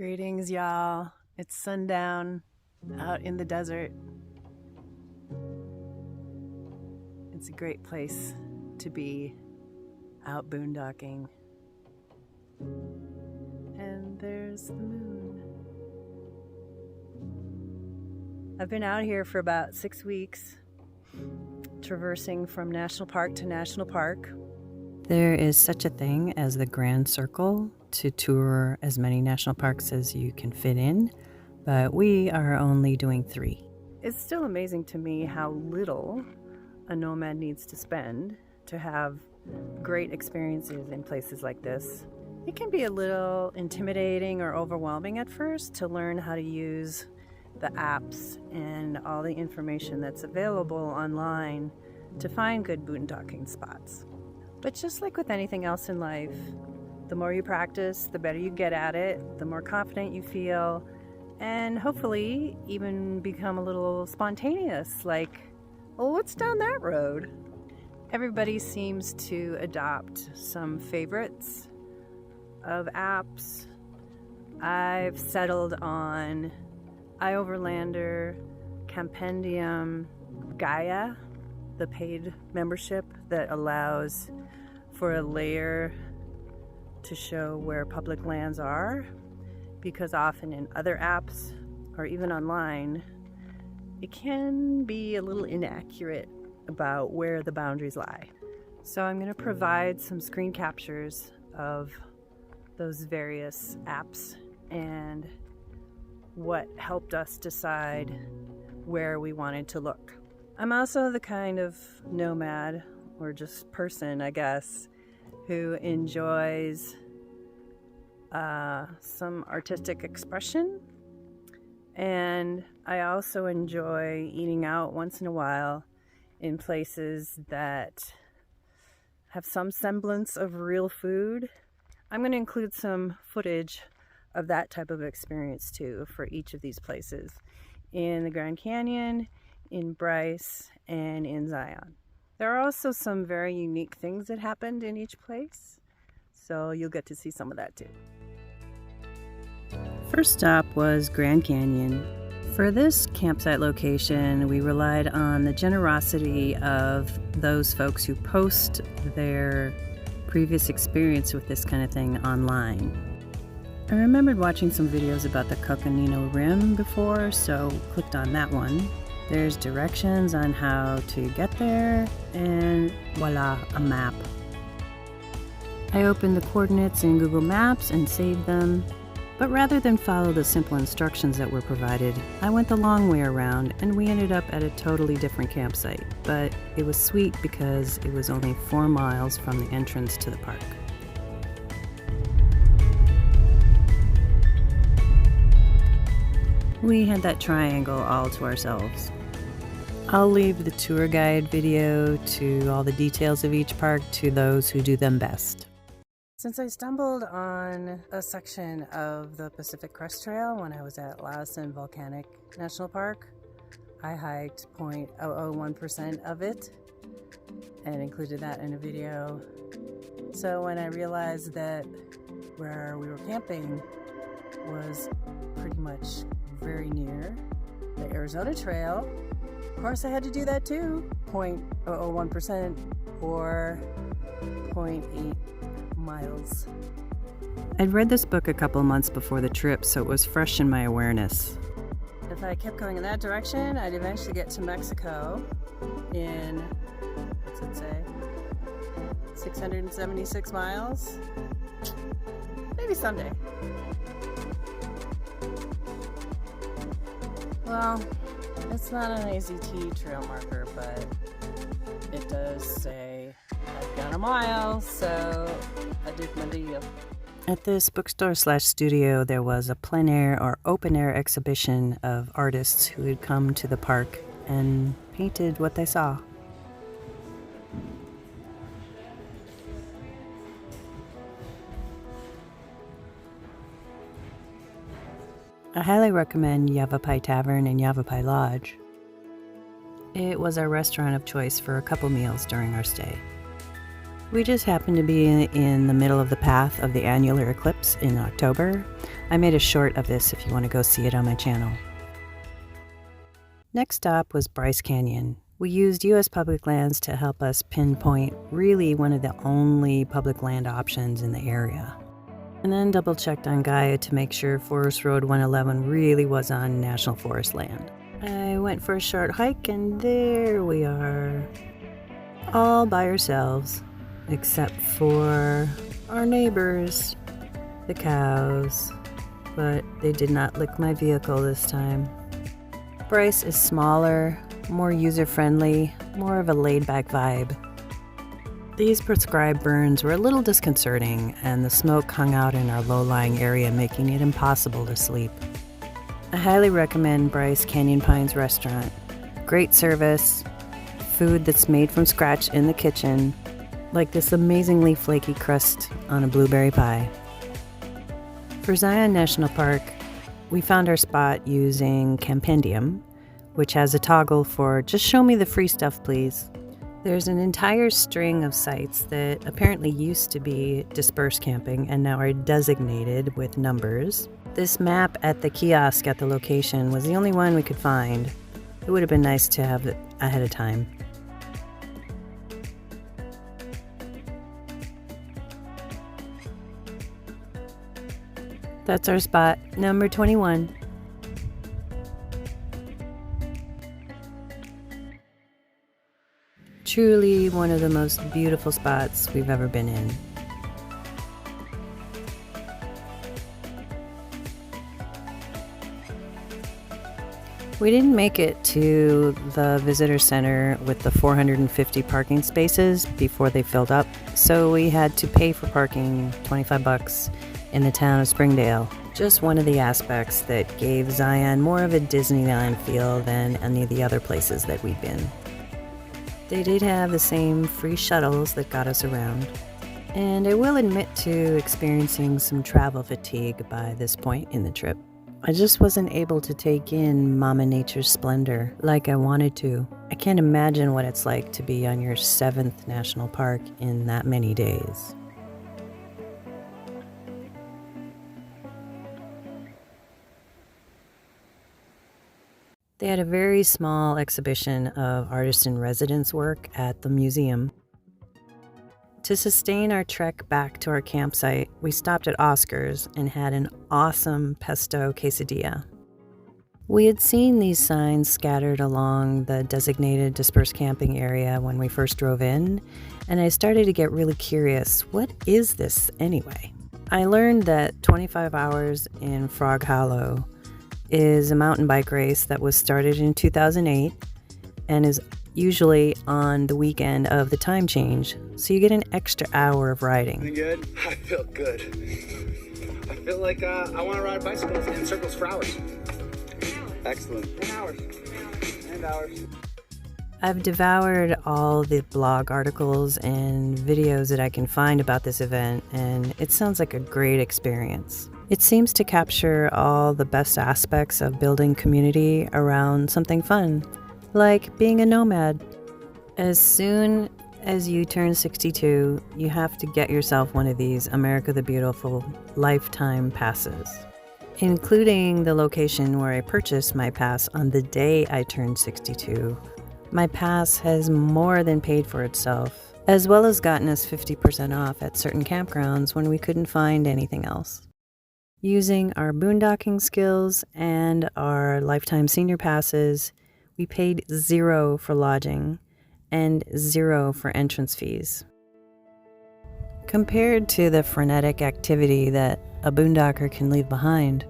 Greetings, y'all. It's sundown out in the desert. It's a great place to be out boondocking. And there's the moon. I've been out here for about 6 weeks, traversing from national park to national park. There is such a thing as the Grand Circle to tour as many national parks as you can fit in, but we are only doing 3. It's still amazing to me how little a nomad needs to spend to have great experiences in places like this. It can be a little intimidating or overwhelming at first to learn how to use the apps and all the information that's available online to find good boondocking spots. But just like with anything else in life, the more you practice, the better you get at it, the more confident you feel, and hopefully even become a little spontaneous, like, well, what's down that road? Everybody seems to adopt some favorites of apps. I've settled on iOverlander, Campendium, Gaia, the paid membership that allows for a layer to show where public lands are, because often in other apps or even online it can be a little inaccurate about where the boundaries lie. So I'm going to provide some screen captures of those various apps and what helped us decide where we wanted to look. I'm also the kind of nomad, or just person, I guess, who enjoys some artistic expression, and I also enjoy eating out once in a while in places that have some semblance of real food. I'm going to include some footage of that type of experience too for each of these places, in the Grand Canyon, in Bryce, and in Zion. There are also some very unique things that happened in each place, so you'll get to see some of that too. First stop was Grand Canyon. For this campsite location, we relied on the generosity of those folks who post their previous experience with this kind of thing online. I remembered watching some videos about the Coconino Rim before, so clicked on that one. There's directions on how to get there, and voila, a map. I opened the coordinates in Google Maps and saved them, but rather than follow the simple instructions that were provided, I went the long way around and we ended up at a totally different campsite, but it was sweet because it was only 4 miles from the entrance to the park. We had that triangle all to ourselves. I'll leave the tour guide video to all the details of each park to those who do them best. Since I stumbled on a section of the Pacific Crest Trail when I was at Lassen Volcanic National Park, I hiked 0.001% of it and included that in a video. So when I realized that where we were camping was pretty much very near the Arizona Trail, of course I had to do that too. 0.001% or 0.8 miles. I'd read this book a couple months before the trip, so it was fresh in my awareness. If I kept going in that direction, I'd eventually get to Mexico in, what's it say, 676 miles? Maybe someday. Well, it's not an AZT trail marker, but it does say I've gone a mile, so I did my deal. At this bookstore/studio, there was a plein air or open air exhibition of artists who had come to the park and painted what they saw. I highly recommend Yavapai Tavern and Yavapai Lodge. It was our restaurant of choice for a couple meals during our stay. We just happened to be in the middle of the path of the annular eclipse in October, I made a short of this if you want to go see it on my channel. Next stop was Bryce Canyon. We used U.S. public lands to help us pinpoint really one of the only public land options in the area. And then double-checked on Gaia to make sure Forest Road 111 really was on National Forest land. I went for a short hike and there we are. All by ourselves, except for our neighbors, the cows, but they did not lick my vehicle this time. Bryce is smaller, more user-friendly, more of a laid-back vibe. These prescribed burns were a little disconcerting, and the smoke hung out in our low-lying area, making it impossible to sleep. I highly recommend Bryce Canyon Pines Restaurant. Great service, food that's made from scratch in the kitchen, like this amazingly flaky crust on a blueberry pie. For Zion National Park, we found our spot using Campendium, which has a toggle for just show me the free stuff, please. There's an entire string of sites that apparently used to be dispersed camping and now are designated with numbers. This map at the kiosk at the location was the only one we could find. It would have been nice to have it ahead of time. That's our spot, number 21. Truly one of the most beautiful spots we've ever been in. We didn't make it to the visitor center with the 450 parking spaces before they filled up, so we had to pay for parking $25 in the town of Springdale. Just one of the aspects that gave Zion more of a Disneyland feel than any of the other places that we'd been. They did have the same free shuttles that got us around, and I will admit to experiencing some travel fatigue by this point in the trip. I just wasn't able to take in Mama Nature's splendor like I wanted to. I can't imagine what it's like to be on your 7th national park in that many days. They had a very small exhibition of artist-in-residence work at the museum. To sustain our trek back to our campsite, we stopped at Oscar's and had an awesome pesto quesadilla. We had seen these signs scattered along the designated dispersed camping area when we first drove in, and I started to get really curious. What is this anyway? I learned that 25 Hours in Frog Hollow is a mountain bike race that was started in 2008 and is usually on the weekend of the time change, so you get an extra hour of riding. Feeling good? I feel good. I feel like I want to ride bicycles in circles for hours. Excellent. And hours. And hours. I've devoured all the blog articles and videos that I can find about this event, and it sounds like a great experience. It seems to capture all the best aspects of building community around something fun, like being a nomad. As soon as you turn 62, you have to get yourself one of these America the Beautiful lifetime passes, including the location where I purchased my pass on the day I turned 62. My pass has more than paid for itself, as well as gotten us 50% off at certain campgrounds when we couldn't find anything else. Using our boondocking skills and our lifetime senior passes, we paid $0 for lodging and $0 for entrance fees. Compared to the frenetic activity that a boondocker can leave behind,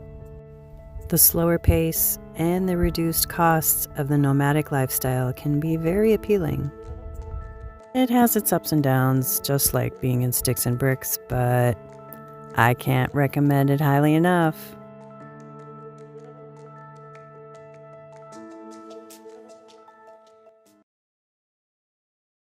the slower pace and the reduced costs of the nomadic lifestyle can be very appealing. It has its ups and downs, just like being in sticks and bricks, but I can't recommend it highly enough.